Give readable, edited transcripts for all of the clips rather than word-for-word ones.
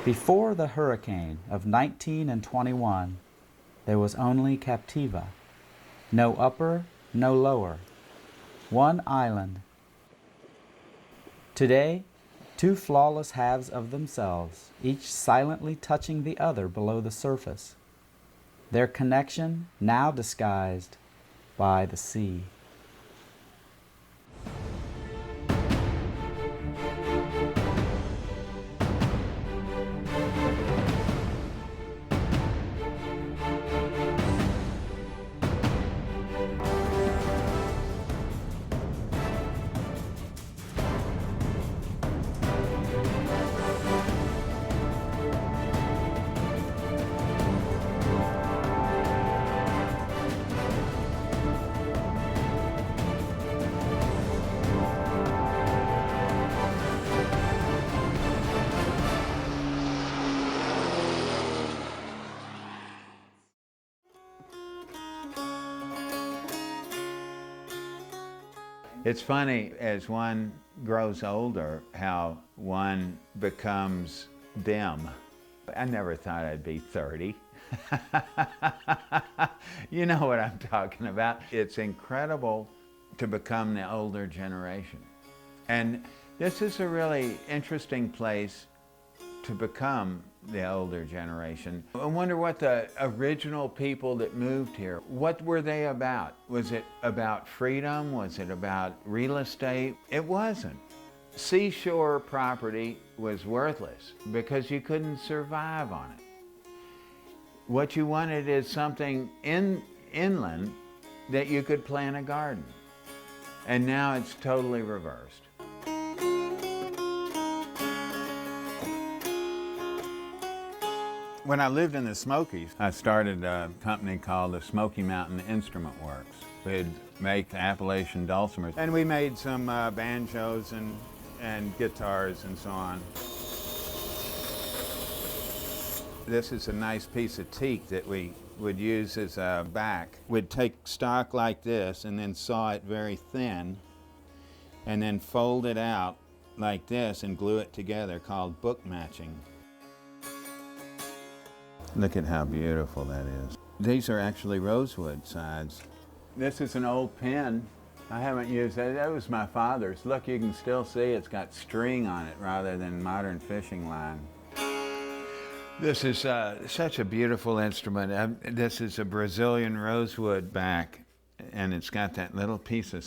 Before the hurricane of 19 and 21, there was only Captiva. No upper, no lower. One island. Today, two flawless halves of themselves, each silently touching the other below the surface. Their connection now disguised by the sea. It's funny, as one grows older, how one becomes dim. I never thought I'd be 30. You know what I'm talking about. It's incredible to become the older generation. And this is a really interesting place to become the older generation. I wonder what the original people that moved here, what were they about? Was it about freedom? Was it about real estate? It wasn't. Seashore property was worthless because you couldn't survive on it. What you wanted is something inland that you could plant a garden. And now it's totally reversed. When I lived in the Smokies, I started a company called the Smoky Mountain Instrument Works. We'd make Appalachian dulcimers, and we made some banjos and guitars and so on. This is a nice piece of teak that we would use as a back. We'd take stock like this and then saw it very thin and then fold it out like this and glue it together, called book matching. Look at how beautiful that is. These are actually rosewood sides. This is an old pen. I haven't used that. That was my father's. Look, you can still see it's got string on it rather than modern fishing line. This is such a beautiful instrument. This is a Brazilian rosewood back, and it's got that little piece of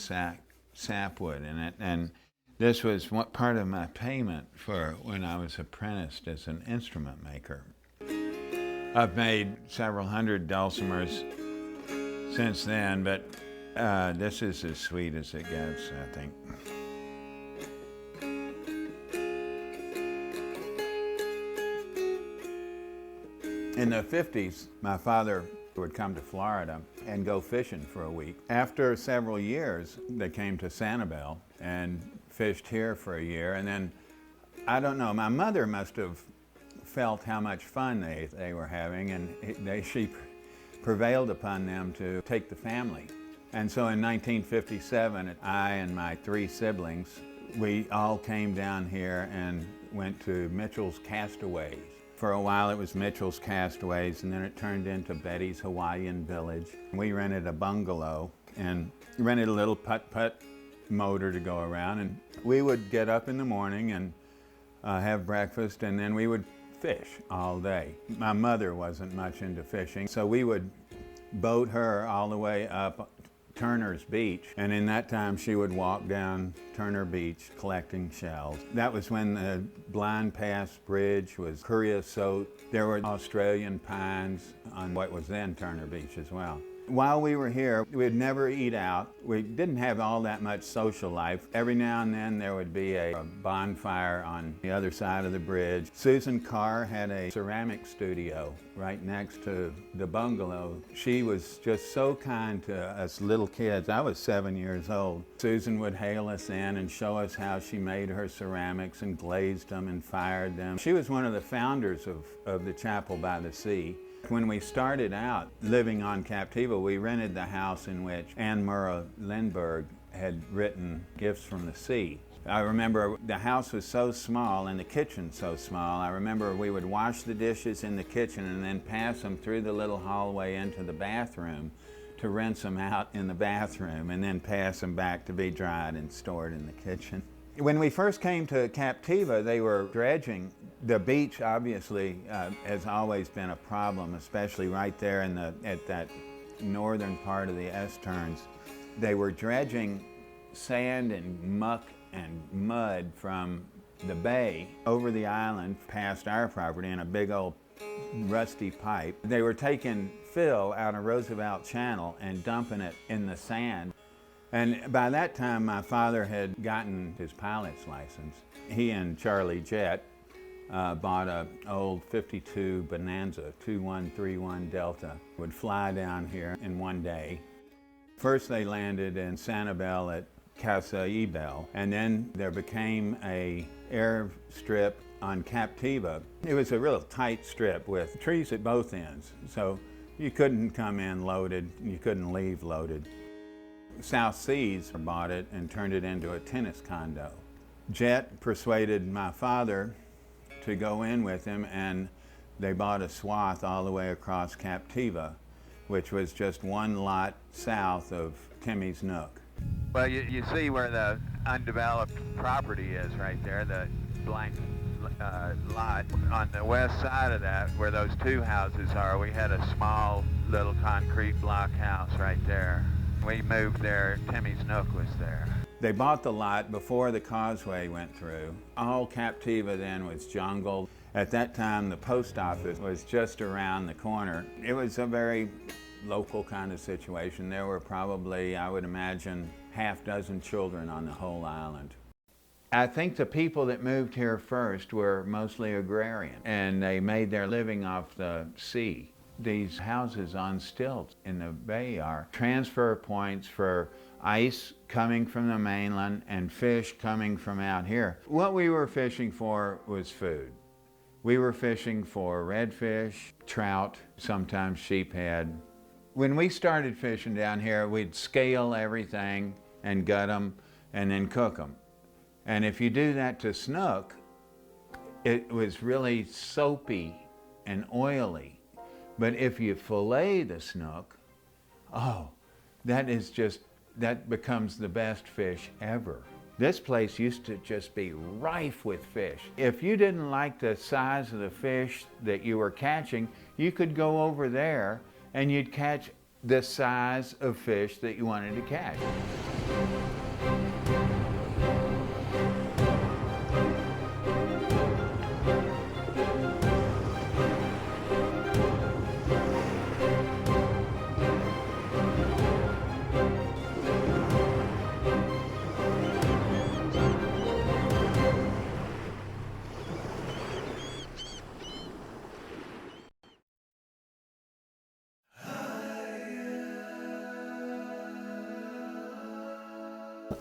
sapwood in it. And this was part of my payment for when I was apprenticed as an instrument maker. I've made several hundred dulcimers since then, but this is as sweet as it gets, I think. In the 50s, my father would come to Florida and go fishing for a week. After several years, they came to Sanibel and fished here for a year, and then, I don't know, my mother must have felt how much fun they were having, and she prevailed upon them to take the family. And so in 1957, I and my 3 siblings, we all came down here and went to Mitchell's Castaways. For a while it was Mitchell's Castaways, and then it turned into Betty's Hawaiian Village. We rented a bungalow and rented a little putt-putt motor to go around, and we would get up in the morning and have breakfast, and then we would fish all day. My mother wasn't much into fishing, so we would boat her all the way up Turner's Beach, and in that time she would walk down Turner Beach collecting shells. That was when the Blind Pass Bridge was creosote. There were Australian pines on what was then Turner Beach as well. While we were here, we'd never eat out. We didn't have all that much social life. Every now and then there would be a bonfire on the other side of the bridge. Susan Carr had a ceramic studio right next to the bungalow. She was just so kind to us little kids. I was 7 years old. Susan would hail us in and show us how she made her ceramics and glazed them and fired them. She was one of the founders of the Chapel by the Sea. When we started out living on Captiva, we rented the house in which Anne Murrah Lindbergh had written Gifts from the Sea. I remember the house was so small and the kitchen so small. I remember we would wash the dishes in the kitchen and then pass them through the little hallway into the bathroom to rinse them out in the bathroom and then pass them back to be dried and stored in the kitchen. When we first came to Captiva, they were dredging. The beach obviously has always been a problem, especially right there at that northern part of the S-turns. They were dredging sand and muck and mud from the bay over the island past our property in a big old rusty pipe. They were taking fill out of Roosevelt Channel and dumping it in the sand. And by that time, my father had gotten his pilot's license. He and Charlie Jett bought an old 52 Bonanza 2131 Delta. Would fly down here in one day. First they landed in Sanibel at Casa Ibel, and then there became a airstrip on Captiva. It was a real tight strip with trees at both ends, so you couldn't come in loaded, you couldn't leave loaded. South Seas bought it and turned it into a tennis condo. Jet persuaded my father to go in with him, and they bought a swath all the way across Captiva, which was just one lot south of Timmy's Nook. Well, you see where the undeveloped property is right there, the blank lot. On the west side of that, where those two houses are, we had a small little concrete block house right there. We moved there, Timmy's Nook was there. They bought the lot before the causeway went through. All Captiva then was jungle. At that time, the post office was just around the corner. It was a very local kind of situation. There were probably, I would imagine, half dozen children on the whole island. I think the people that moved here first were mostly agrarian, and they made their living off the sea. These houses on stilts in the bay are transfer points for ice coming from the mainland and fish coming from out here. What we were fishing for was food. We were fishing for redfish, trout, sometimes sheephead. When we started fishing down here, we'd scale everything and gut them and then cook them. And if you do that to snook, it was really soapy and oily. But if you fillet the snook, oh, that becomes the best fish ever. This place used to just be rife with fish. If you didn't like the size of the fish that you were catching, you could go over there and you'd catch the size of fish that you wanted to catch.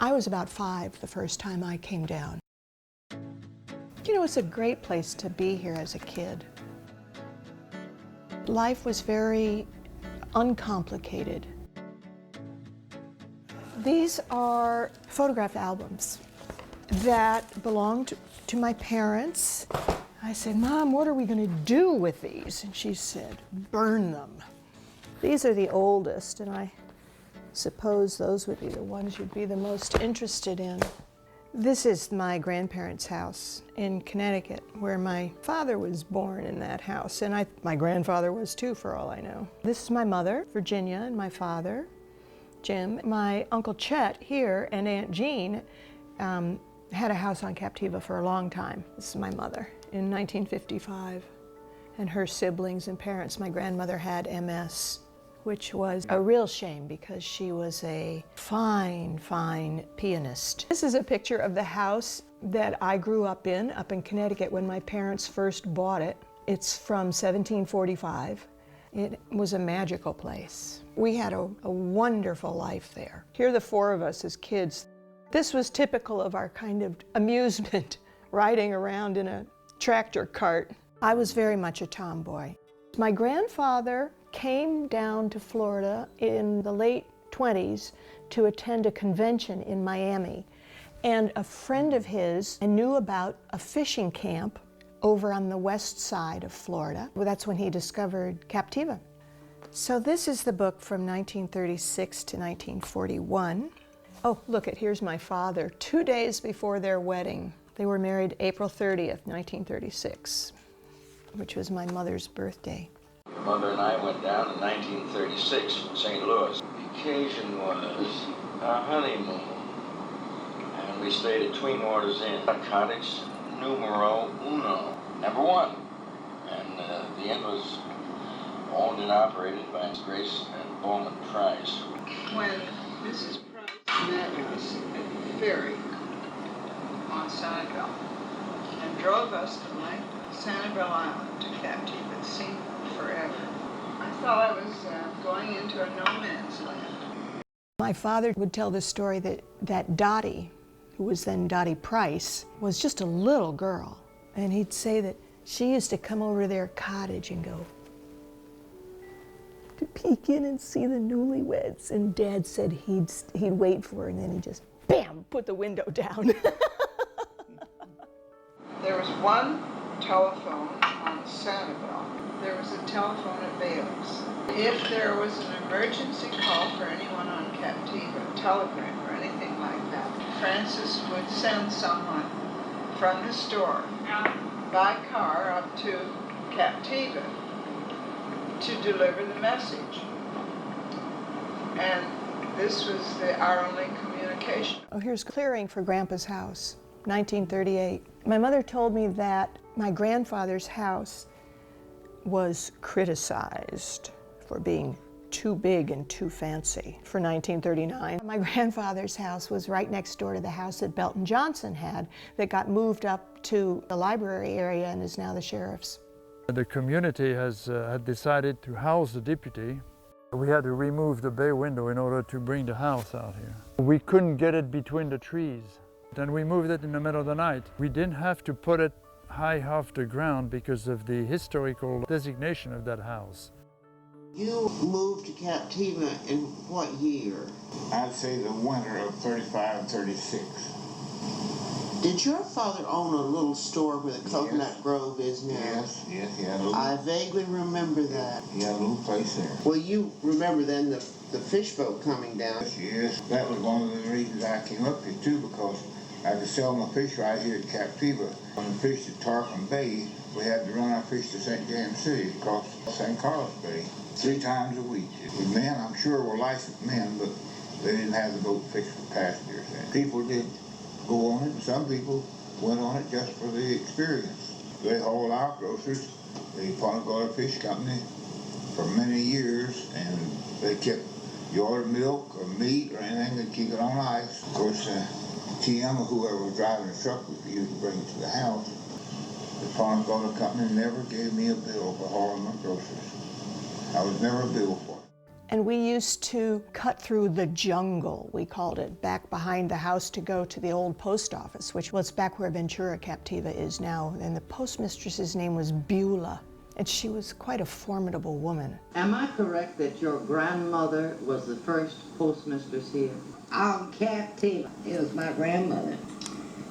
I was about 5 the first time I came down. You know, it's a great place to be here as a kid. Life was very uncomplicated. These are photograph albums that belonged to my parents. I said, "Mom, what are we going to do with these?" And she said, "Burn them." These are the oldest, and I suppose those would be the ones you'd be the most interested in. This is my grandparents' house in Connecticut, where my father was born in that house, and my grandfather was too, for all I know. This is my mother, Virginia, and my father, Jim. My Uncle Chet here and Aunt Jean had a house on Captiva for a long time. This is my mother in 1955, and her siblings and parents. My grandmother had MS, which was a real shame because she was a fine, fine pianist. This is a picture of the house that I grew up in Connecticut when my parents first bought it. It's from 1745. It was a magical place. We had a wonderful life there. Here are the 4 of us as kids. This was typical of our kind of amusement, riding around in a tractor cart. I was very much a tomboy. My grandfather came down to Florida in the late 20s to attend a convention in Miami. And a friend of his knew about a fishing camp over on the west side of Florida. Well, that's when he discovered Captiva. So this is the book from 1936 to 1941. Oh, look, here's my father, 2 days before their wedding. They were married April 30th, 1936, which was my mother's birthday. Mother and I went down in 1936 from St. Louis. The occasion was our honeymoon, and we stayed at Twin Waters Inn, a cottage numero uno, number one. And the inn was owned and operated by Grace and Bowman Price. When Mrs. Price met us at the ferry on Sanibel and drove us to Sanibel Island to Captiva, it seemed forever. I thought I was going into a no man's land. My father would tell the story that Dottie, who was then Dottie Price, was just a little girl. And he'd say that she used to come over to their cottage and go to peek in and see the newlyweds. And Dad said he'd wait for her, and then he'd just, bam, put the window down. There was one telephone on Sanibel. There was a telephone at Bailey's. If there was an emergency call for anyone on Captiva, telegram or anything like that, Francis would send someone from the store by car up to Captiva to deliver the message. And this was our only communication. Oh, here's clearing for Grandpa's house, 1938. My mother told me that my grandfather's house was criticized for being too big and too fancy for 1939. My grandfather's house was right next door to the house that Belton Johnson had that got moved up to the library area and is now the sheriff's. The community had decided to house the deputy. We had to remove the bay window in order to bring the house out here. We couldn't get it between the trees. Then we moved it in the middle of the night. We didn't have to put it high off the ground because of the historical designation of that house. You moved to Captiva in what year? I'd say the winter of 35, 36. Did your father own a little store where the Coconut Grove is now? Yes, he had a little. I vaguely remember that. He had a little place there. Well, you remember then the fish boat coming down. Yes, that was one of the reasons I came up here too, because I could sell my fish right here at Captiva. When we fished at Tarpon Bay, we had to run our fish to St. James City across St. Carlos Bay 3 times a week. The men, I'm sure, were licensed men, but they didn't have the boat fixed for passengers. And people did go on it, and some people went on it just for the experience. They hauled our groceries, the Punta Gorda Fish Company, for many years, and they kept, you ordered milk or meat or anything, they'd keep it on ice. Of course, TM or whoever was driving the truck with you to bring it to the house, the Punta Gorda Company never gave me a bill for hauling my groceries. I was never billed for it. And we used to cut through the jungle, we called it, back behind the house to go to the old post office, which was back where Ventura Captiva is now. And the postmistress's name was Beulah, and she was quite a formidable woman. Am I correct that your grandmother was the first postmistress here? On Captiva. It was my grandmother.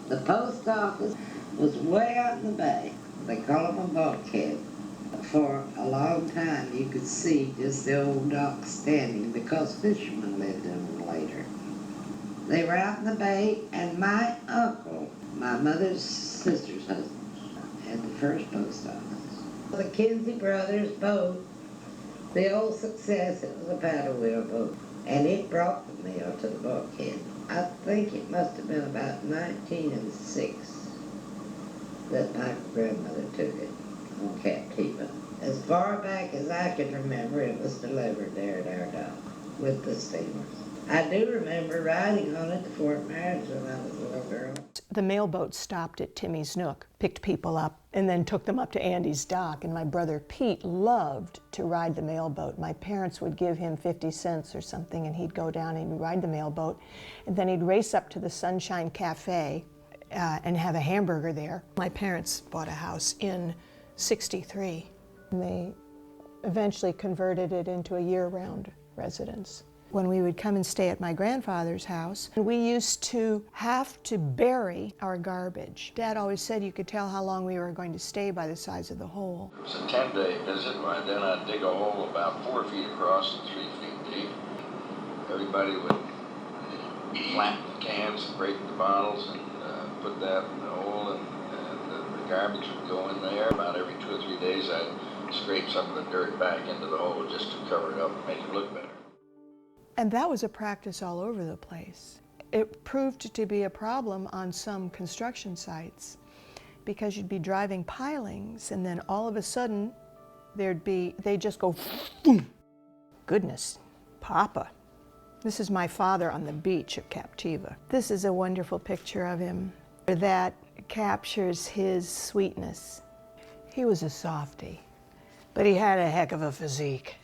The post office was way out in the bay. They call them a bulkhead. For a long time you could see just the old dock standing because fishermen lived in them later. They were out in the bay, and my uncle, my mother's sister's husband, had the first post office. The Kinsey brothers boat, the old Success, it was a paddle wheel boat, and it brought the mail to the bulkhead. I think it must have been about 1906 that my grandmother took it on Captiva. As far back as I can remember, it was delivered there at our dock with the steamers. I do remember riding on it to Fort Myers when I was a little girl. The mailboat stopped at Timmy's Nook, picked people up, and then took them up to Andy's dock. And my brother Pete loved to ride the mailboat. My parents would give him 50 cents or something, and he'd go down and he'd ride the mailboat. And then he'd race up to the Sunshine Cafe and have a hamburger there. My parents bought a house in '63. They eventually converted it into a year-round residence. When we would come and stay at my grandfather's house, we used to have to bury our garbage. Dad always said you could tell how long we were going to stay by the size of the hole. It was a 10-day visit. By then I'd dig a hole about 4 feet across and 3 feet deep. Everybody would flatten the cans and break the bottles and put that in the hole, and the garbage would go in there. About every 2 or 3 days I'd scrape some of the dirt back into the hole just to cover it up and make it look better. And that was a practice all over the place. It proved to be a problem on some construction sites because you'd be driving pilings and then all of a sudden they'd just go, boom. Goodness, Papa. This is my father on the beach at Captiva. This is a wonderful picture of him that captures his sweetness. He was a softie, but he had a heck of a physique.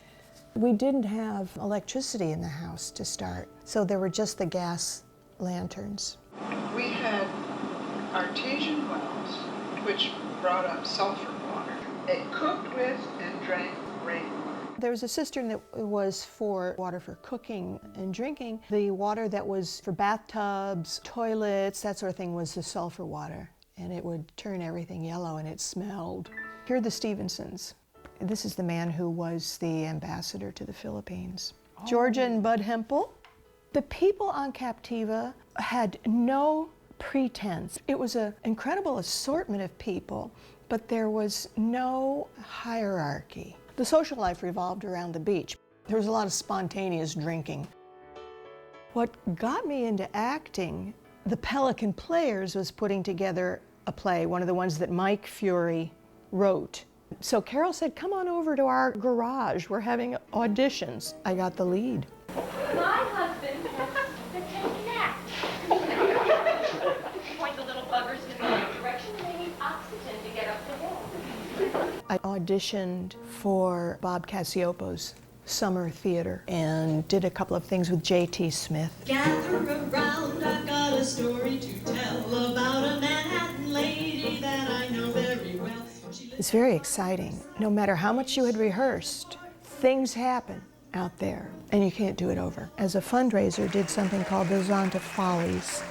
We didn't have electricity in the house to start, so there were just the gas lanterns. We had artesian wells, which brought up sulfur water. It cooked with and drank rainwater. There was a cistern that was for water for cooking and drinking. The water that was for bathtubs, toilets, that sort of thing was the sulfur water, and it would turn everything yellow and it smelled. Here are the Stevensons. This is the man who was the ambassador to the Philippines. Oh. Georgia and Bud Hempel. The people on Captiva had no pretense. It was an incredible assortment of people, but there was no hierarchy. The social life revolved around the beach. There was a lot of spontaneous drinking. What got me into acting, the Pelican Players was putting together a play, one of the ones that Mike Fury wrote. So Carol said, come on over to our garage. We're having auditions. I got the lead. My husband has to take naps. Point the little buggers in the right direction. They need oxygen to get up the hill. I auditioned for Bob Cassiopo's Summer Theater and did a couple of things with J.T. Smith. Gather around, I've got a story to tell about a Manhattan lady that I know very well. It's very exciting. No matter how much you had rehearsed, things happen out there and you can't do it over. As a fundraiser, did something called the Zonta Follies.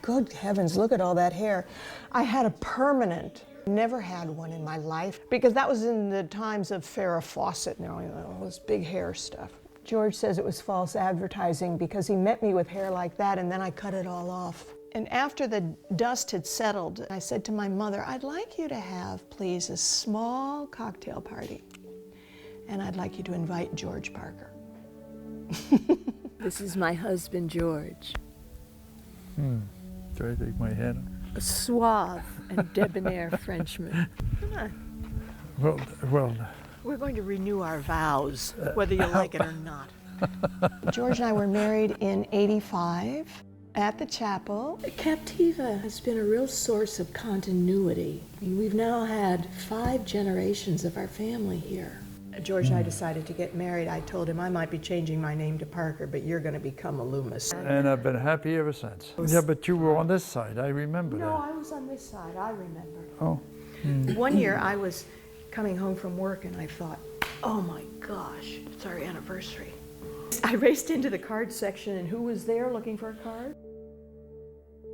Good heavens, look at all that hair. I had a permanent, never had one in my life, because that was in the times of Farrah Fawcett and all this big hair stuff. George says it was false advertising because he met me with hair like that and then I cut it all off. And after the dust had settled, I said to my mother, I'd like you to have, please, a small cocktail party. And I'd like you to invite George Parker. This is my husband, George. Try to take my hat off. A suave and debonair Frenchman. Come on. Well. We're going to renew our vows, whether you like it or not. George and I were married in '85 at the chapel. Captiva has been a real source of continuity. I mean, we've now had 5 generations of our family here. George and I decided to get married. I told him I might be changing my name to Parker, but you're going to become a Loomis. And I've been happy ever since. Yeah, but you were on this side, I remember that. No, I was on this side, I remember. Oh. One year I was coming home from work and I thought, oh my gosh, it's our anniversary. I raced into the card section and who was there looking for a card?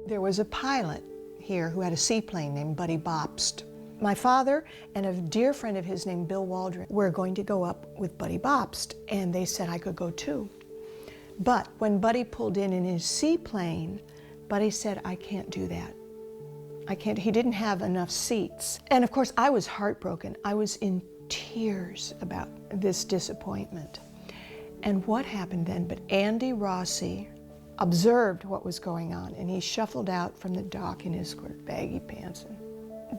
There was a pilot here who had a seaplane named Buddy Bopst. My father and a dear friend of his named Bill Waldron were going to go up with Buddy Bopst, and they said I could go too. But when Buddy pulled in his seaplane, Buddy said, I can't do that. I can't, he didn't have enough seats. And of course, I was heartbroken. I was in tears about this disappointment. And what happened then? But Andy Rossi observed what was going on, and he shuffled out from the dock in his baggy pants and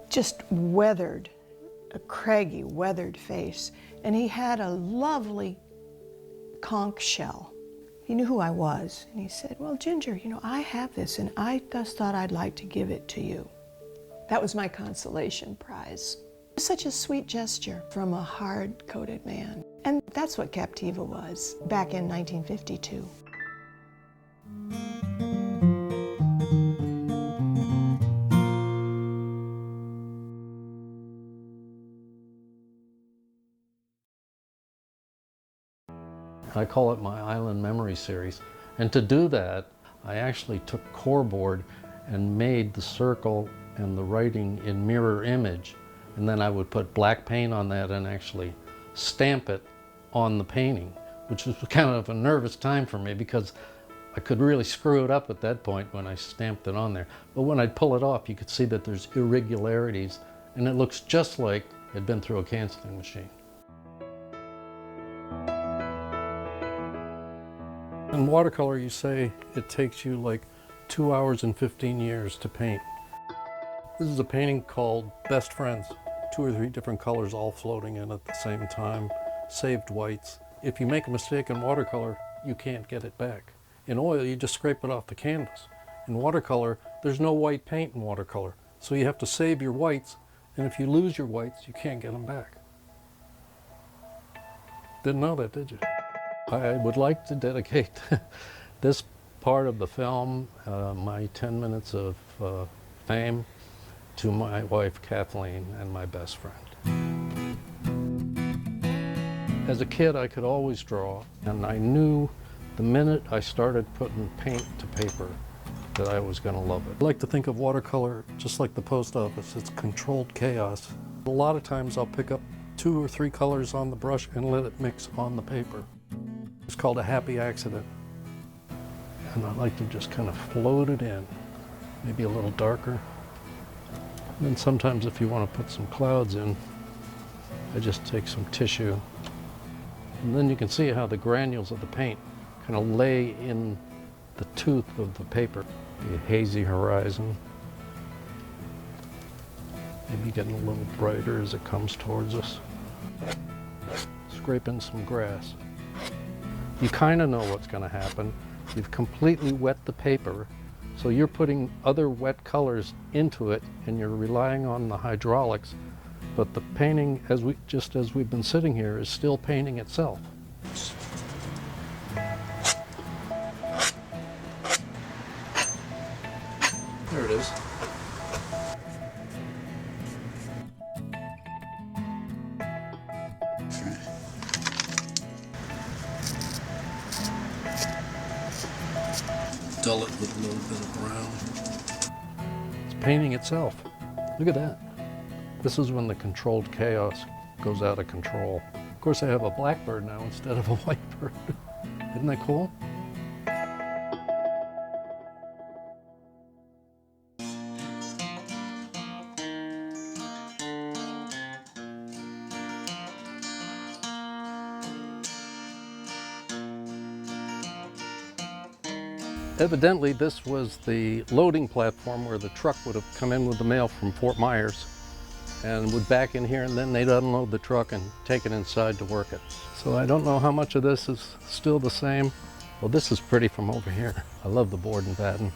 just weathered, a craggy, weathered face. And he had a lovely conch shell. He knew who I was. And he said, well, Ginger, you know, I have this, and I just thought I'd like to give it to you. That was my consolation prize. Such a sweet gesture from a hard-coded man. And that's what Captiva was back in 1952. I call it my Island Memory Series. And to do that, I actually took corkboard and made the circle and the writing in mirror image. And then I would put black paint on that and actually stamp it on the painting, which was kind of a nervous time for me because I could really screw it up at that point when I stamped it on there. But when I'd pull it off, you could see that there's irregularities, and it looks just like it'd been through a canceling machine. In watercolor, you say it takes you like 2 hours and 15 years to paint. This is a painting called Best Friends. 2 or 3 different colors all floating in at the same time, saved whites. If you make a mistake in watercolor, you can't get it back. In oil, you just scrape it off the canvas. In watercolor, there's no white paint in watercolor, so you have to save your whites, and if you lose your whites, you can't get them back. Didn't know that, did you? I would like to dedicate this part of the film, my 10 minutes of fame, to my wife Kathleen and my best friend. As a kid, I could always draw, and I knew the minute I started putting paint to paper that I was going to love it. I like to think of watercolor just like the post office. It's controlled chaos. A lot of times I'll pick up 2 or 3 colors on the brush and let it mix on the paper. It's called a happy accident. And I like to just kind of float it in, maybe a little darker. And then sometimes if you want to put some clouds in, I just take some tissue. And then you can see how the granules of the paint kind of lay in the tooth of the paper. A hazy horizon. Maybe getting a little brighter as it comes towards us. Scrape in some grass. You kind of know what's going to happen. You've completely wet the paper, so you're putting other wet colors into it and you're relying on the hydraulics, but the painting, just as we've been sitting here, is still painting itself. There it is. Dull it with a little bit of brown. It's painting itself. Look at that. This is when the controlled chaos goes out of control. Of course, I have a blackbird now instead of a white bird. Isn't that cool? Evidently, this was the loading platform where the truck would have come in with the mail from Fort Myers and would back in here, and then they'd unload the truck and take it inside to work it. So I don't know how much of this is still the same. Well, this is pretty from over here. I love the board and batten.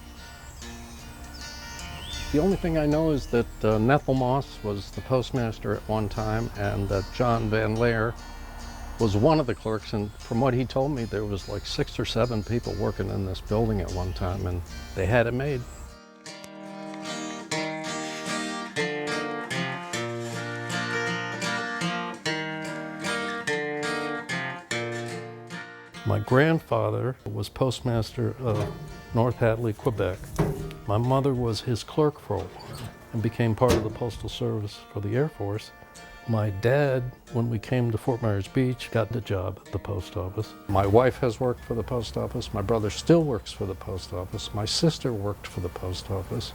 The only thing I know is that Nethel Moss was the postmaster at one time, and that John Van Laer was one of the clerks, and from what he told me, there was like 6 or 7 people working in this building at one time, and they had it made. My grandfather was postmaster of North Hadley, Quebec. My mother was his clerk for a while and became part of the Postal Service for the Air Force. My dad, when we came to Fort Myers Beach, got the job at the post office. My wife has worked for the post office. My brother still works for the post office. My sister worked for the post office.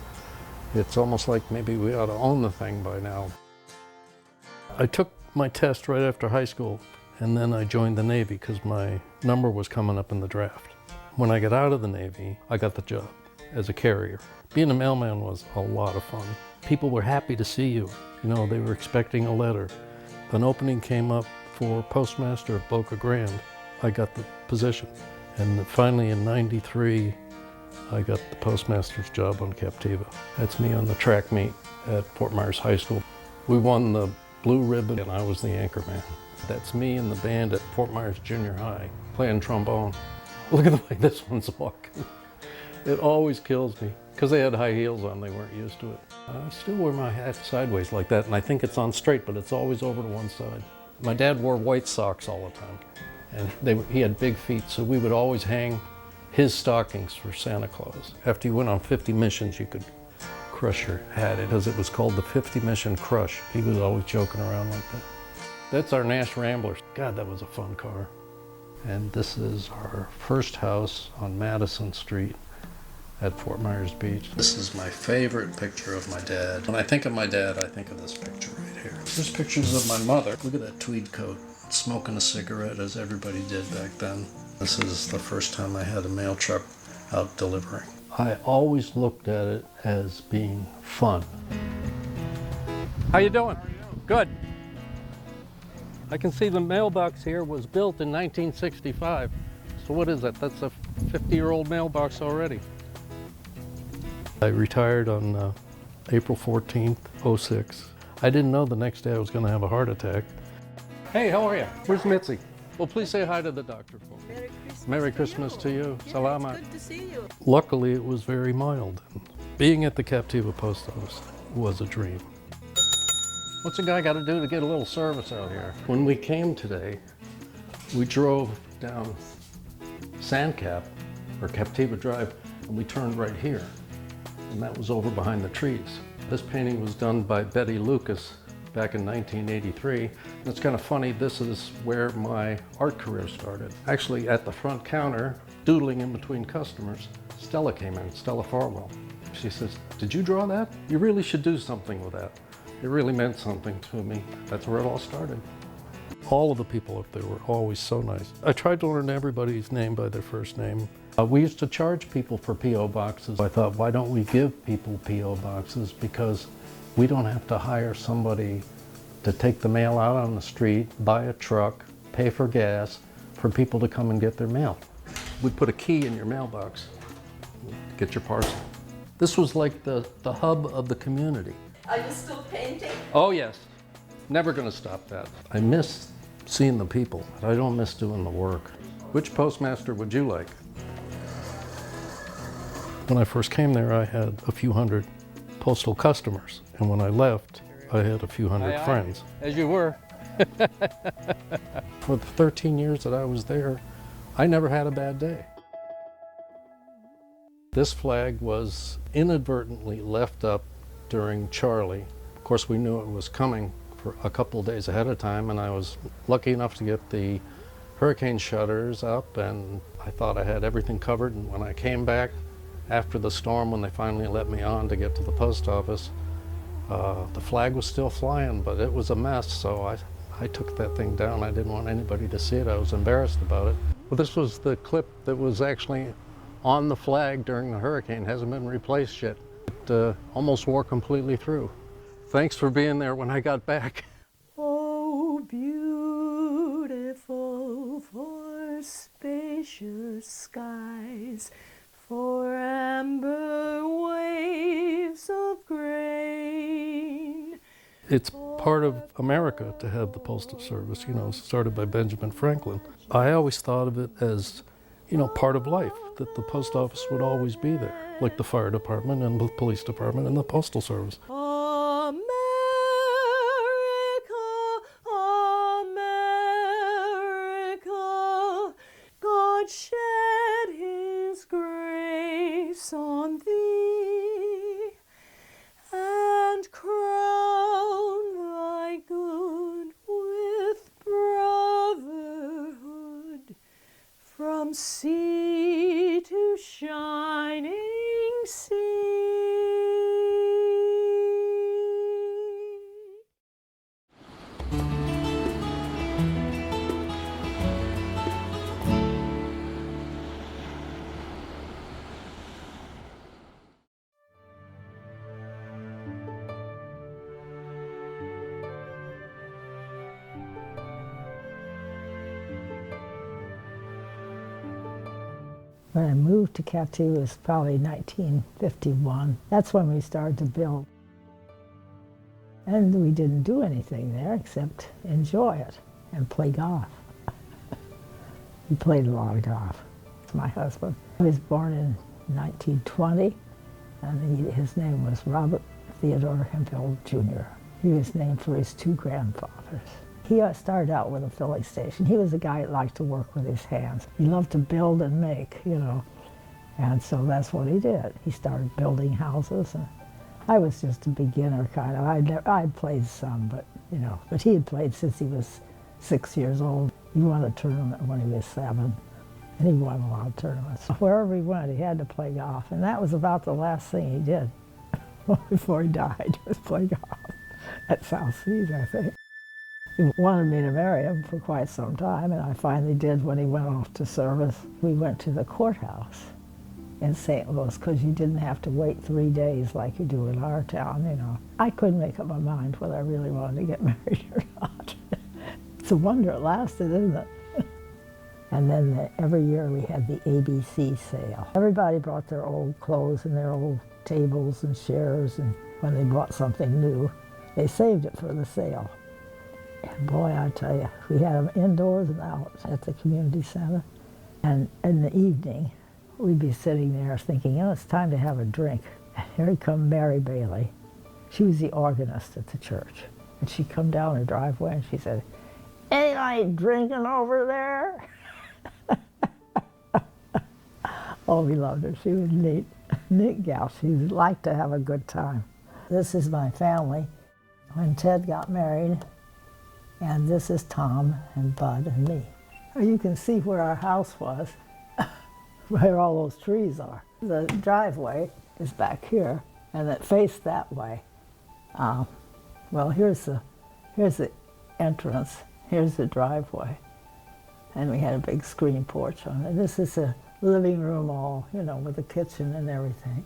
It's almost like maybe we ought to own the thing by now. I took my test right after high school, and then I joined the Navy because my number was coming up in the draft. When I got out of the Navy, I got the job as a carrier. Being a mailman was a lot of fun. People were happy to see you. You know, they were expecting a letter. An opening came up for postmaster of Boca Grande. I got the position. And finally in '93, I got the postmaster's job on Captiva. That's me on the track meet at Fort Myers High School. We won the blue ribbon and I was the anchor man. That's me in the band at Fort Myers Junior High, playing trombone. Look at the way this one's walking. It always kills me, because they had high heels on, they weren't used to it. I still wear my hat sideways like that, and I think it's on straight, but it's always over to one side. My dad wore white socks all the time. And he had big feet, so we would always hang his stockings for Santa Claus. After you went on 50 missions, you could crush your hat, because it was called the 50 Mission Crush. He was always joking around like that. That's our Nash Rambler. God, that was a fun car. And this is our first house on Madison Street at Fort Myers Beach. This is my favorite picture of my dad. When I think of my dad, I think of this picture right here. There's pictures of my mother. Look at that tweed coat, smoking a cigarette as everybody did back then. This is the first time I had a mail truck out delivering. I always looked at it as being fun. How you doing? Good. I can see the mailbox here was built in 1965. So what is that? That's a 50-year-old mailbox already. I retired on April 14th, 06. I didn't know the next day I was going to have a heart attack. Hey, how are you? Where's Mitzi? Well, please say hi to the doctor for me. Merry Christmas. Merry Christmas to you. Yeah, Salamat. it's good to see you. Luckily, it was very mild. Being at the Captiva post office was a dream. What's a guy got to do to get a little service out here? When we came today, we drove down Sandcap, or Captiva Drive, and we turned right here. And that was over behind the trees. This painting was done by Betty Lucas back in 1983. And it's kind of funny, this is where my art career started. Actually, at the front counter, doodling in between customers, Stella came in, Stella Farwell. She says, "Did you draw that? You really should do something with that." It really meant something to me. That's where it all started. All of the people up there were always so nice. I tried to learn everybody's name by their first name. We used to charge people for P.O. boxes. I thought, why don't we give people P.O. boxes? Because we don't have to hire somebody to take the mail out on the street, buy a truck, pay for gas, for people to come and get their mail. We put a key in your mailbox to get your parcel. This was like the hub of the community. Are you still painting? Oh yes, never gonna stop that. I miss seeing the people, but I don't miss doing the work. Which postmaster would you like? When I first came there, I had a few hundred postal customers, and when I left, I had a few hundred friends. As you were. For the 13 years that I was there, I never had a bad day. This flag was inadvertently left up during Charlie. Of course, we knew it was coming for a couple of days ahead of time, and I was lucky enough to get the hurricane shutters up, and I thought I had everything covered. And when I came back after the storm, when they finally let me on to get to the post office, the flag was still flying, but it was a mess, so I took that thing down. I didn't want anybody to see it. I was embarrassed about it. Well, this was the clip that was actually on the flag during the hurricane. It hasn't been replaced yet. It almost wore completely through. Thanks for being there when I got back. Oh, beautiful for spacious skies, for amber waves of grain. It's part of America to have the Postal Service, you know, started by Benjamin Franklin. I always thought of it as, you know, part of life, that the post office would always be there, like the fire department and the police department and the Postal Service. America, America, God shed his grace on thee and crown thy good with brotherhood from sea to shining sea. When I moved to Captiva, it was probably 1951. That's when we started to build. And we didn't do anything there except enjoy it and play golf. We played a lot of golf. My husband. He was born in 1920, and his name was Robert Theodore Hemphill Jr. He was named for his two grandfathers. He started out with a filling station. He was a guy that liked to work with his hands. He loved to build and make, you know. And so that's what he did. He started building houses. And I was just a beginner kind of. I'd played some, but, you know, but he had played since he was 6 years old. He won a tournament when he was 7. And he won a lot of tournaments. Wherever he went, he had to play golf. And that was about the last thing he did before he died, was play golf at South Seas, I think. He wanted me to marry him for quite some time, and I finally did when he went off to service. We went to the courthouse in St. Louis because you didn't have to wait 3 days like you do in our town, you know. I couldn't make up my mind whether I really wanted to get married or not. It's a wonder it lasted, isn't it? And then every year we had the ABC sale. Everybody brought their old clothes and their old tables and chairs, and when they bought something new, they saved it for the sale. And boy, I tell you, we had them indoors and out at the community center. And in the evening, we'd be sitting there thinking, it's time to have a drink. And here come Mary Bailey. She was the organist at the church. And she'd come down her driveway and she said, "Anybody drinking over there?" Oh, we loved her. She was a neat gal. She liked to have a good time. This is my family. When Ted got married, and this is Tom and Bud and me. You can see where our house was, where all those trees are. The driveway is back here, and it faced that way. Well, here's the entrance. Here's the driveway. And we had a big screen porch on it. This is a living room all, you know, with a kitchen and everything.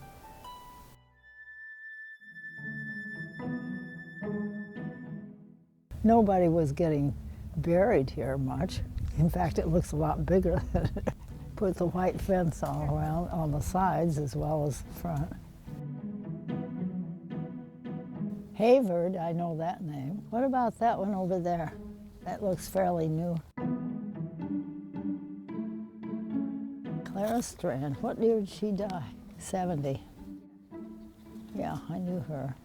Nobody was getting buried here much. In fact, it looks a lot bigger than it. Put the white fence all around on the sides as well as front. Havard, I know that name. What about that one over there? That looks fairly new. Clara Strand, what year did she die? 70. Yeah, I knew her.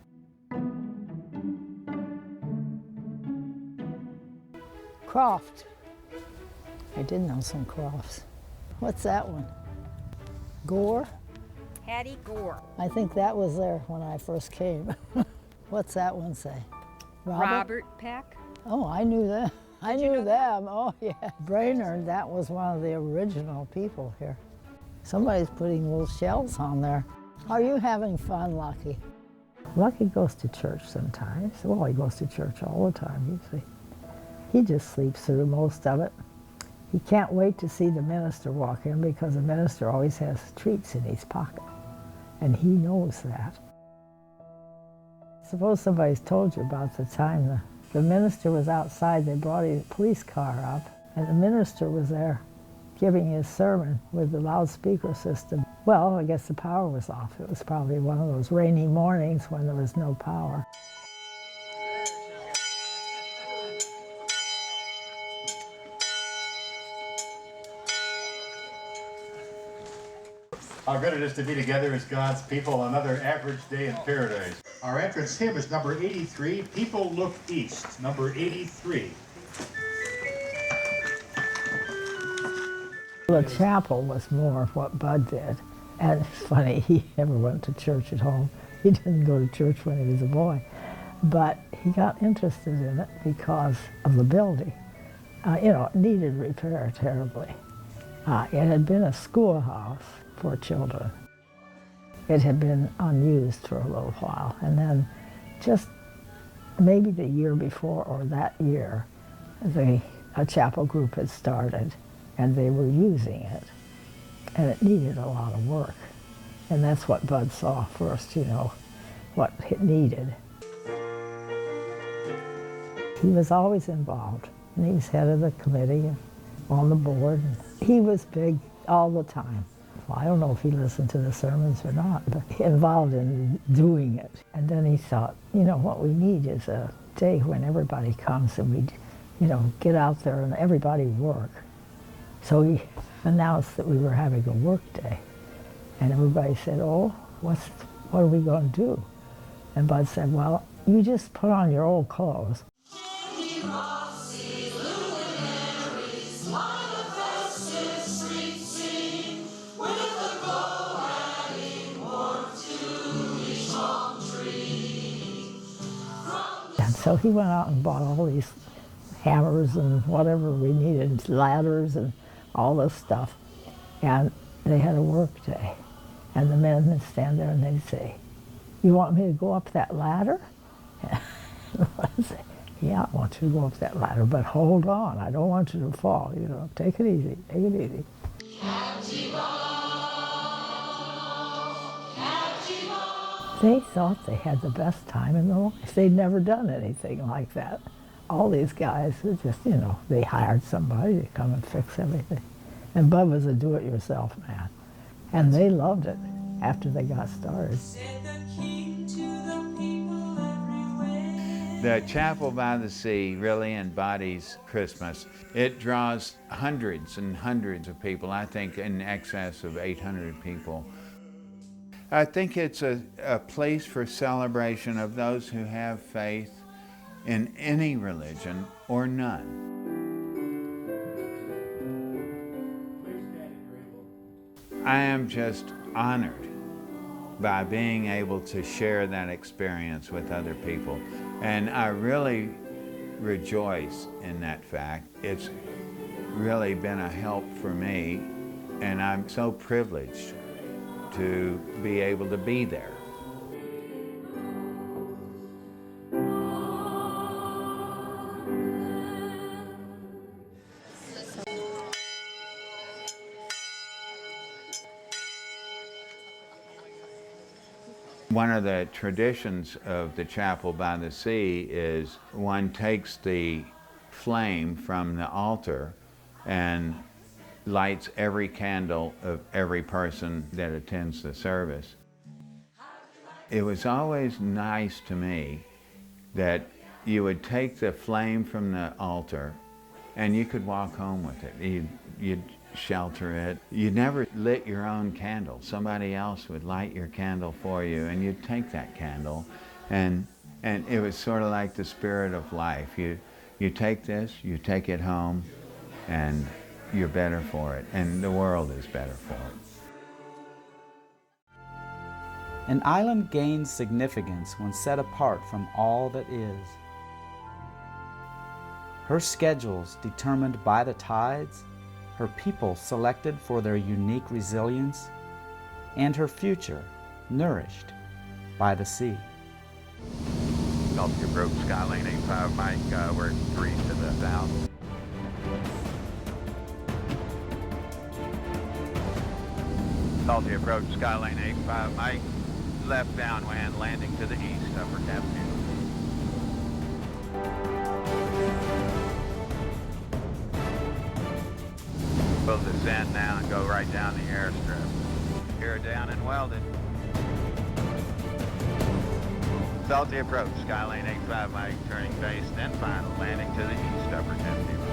Croft. I did know some Crofts. What's that one? Gore? Hattie Gore. I think that was there when I first came. What's that one say? Robert Peck. Oh, I knew them. I knew them. Oh, yeah. Brainerd, that was one of the original people here. Somebody's putting little shells on there. Are you having fun, Lucky? Lucky goes to church sometimes. Well, he goes to church all the time, usually. He just sleeps through most of it. He can't wait to see the minister walk in because the minister always has treats in his pocket. And he knows that. Suppose somebody's told you about the time the minister was outside, they brought his police car up, and the minister was there giving his sermon with the loudspeaker system. Well, I guess the power was off. It was probably one of those rainy mornings when there was no power. How good it is to be together as God's people on another average day in paradise. Our entrance hymn is number 83, People Look East, number 83. The chapel was more of what Bud did. And it's funny, he never went to church at home. He didn't go to church when he was a boy. But he got interested in it because of the building. You know, it needed repair terribly. It had been a schoolhouse for children. It had been unused for a little while, and then just maybe the year before or that year, a chapel group had started, and they were using it, and it needed a lot of work. And that's what Bud saw first, you know, what it needed. He was always involved, and he was head of the committee and on the board. He was big all the time. Well, I don't know if he listened to the sermons or not, but involved in doing it. And then he thought, you know, what we need is a day when everybody comes and we, you know, get out there and everybody work. So he announced that we were having a work day. And everybody said, oh, what are we going to do? And Bud said, well, you just put on your old clothes. so he went out and bought all these hammers and whatever we needed, ladders and all this stuff. And they had a work day. And the men would stand there and they'd say, "You want me to go up that ladder?" I'd say, "Yeah, I want you to go up that ladder, but hold on. I don't want you to fall, you know. Take it easy, take it easy." They thought they had the best time in their life. They'd never done anything like that. All these guys, just, you know, they hired somebody to come and fix everything. And Bub was a do-it-yourself man. And they loved it after they got started. The Chapel by the Sea really embodies Christmas. It draws hundreds and hundreds of people, I think in excess of 800 people. I think it's a place for celebration of those who have faith in any religion or none. I am just honored by being able to share that experience with other people. And I really rejoice in that fact. It's really been a help for me, and I'm so privileged to be able to be there. One of the traditions of the Chapel by the Sea is one takes the flame from the altar and lights every candle of every person that attends the service. It was always nice to me that you would take the flame from the altar and you could walk home with it. You'd shelter it. You never lit your own candle. Somebody else would light your candle for you, and you'd take that candle, and it was sort of like the spirit of life. You take this, you take it home, and you're better for it, and the world is better for it. An island gains significance when set apart from all that is. Her schedules determined by the tides, her people selected for their unique resilience, and her future nourished by the sea. Captiva approach Skylane 85 Mike, we're 3 to the south. Captiva approach Skylane 85 Mike, left downwind, landing to the east, upper Captiva. We'll descend now and go right down the airstrip. Here down and welded. Salty approach, Skylane 85 Mike, turning base, then final, landing to the east, upper Captiva.